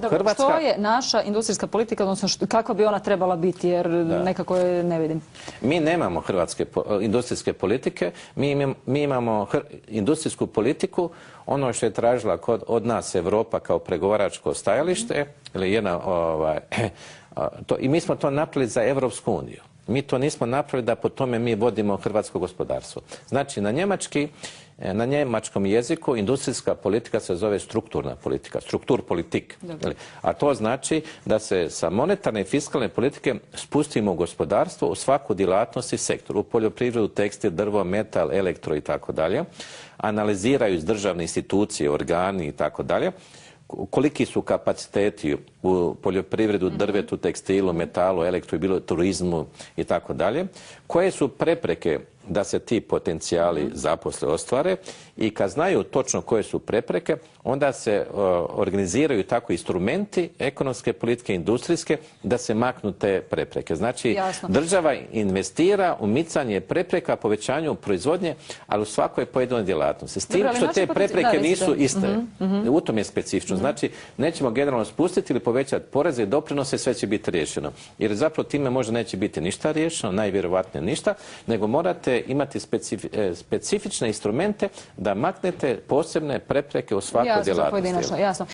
Dobro, što je naša industrijska politika, odnosno kako bi ona trebala biti, jer nekako je ne vidim. Mi nemamo hrvatske industrijske politike, mi imamo industrijsku politiku, ono što je tražila od nas Europa kao pregovaračko stajalište, i mi smo to napravili za Europsku uniju. Mi to nismo napravili da po tome mi vodimo hrvatsko gospodarstvo. Znači, na njemačkom jeziku industrijska politika se zove strukturna politika, strukturpolitik. A to znači da se sa monetarne i fiskalne politike spustimo u gospodarstvo, u svaku djelatnost i sektor, u poljoprivredu, tekstil, drvo, metal, elektro i tako dalje, analiziraju iz državne institucije, organi i tako dalje, koliki su kapaciteti u poljoprivredu, drvetu, tekstilu, metalu, elektro i bilo turizmu i tako dalje, koje su prepreke da se ti potencijali zaposle ostvare i kad znaju točno koje su prepreke, onda se organiziraju tako instrumenti ekonomske politike, industrijske, da se maknu te prepreke. Znači, država investira u micanje prepreka, povećanju proizvodnje, ali u svakoj pojedinoj djelatnosti. S tim što te prepreke nisu iste. U tom je specifično. Znači, nećemo generalno spustiti ili povećati poreze i doprinose, sve će biti riješeno. Jer zapravo time možda neće biti ništa riješeno, najvjerovatnije ništa, nego morate imati specifične instrumente da maknete posebne prepreke u svakoj djelatnosti. Jasno.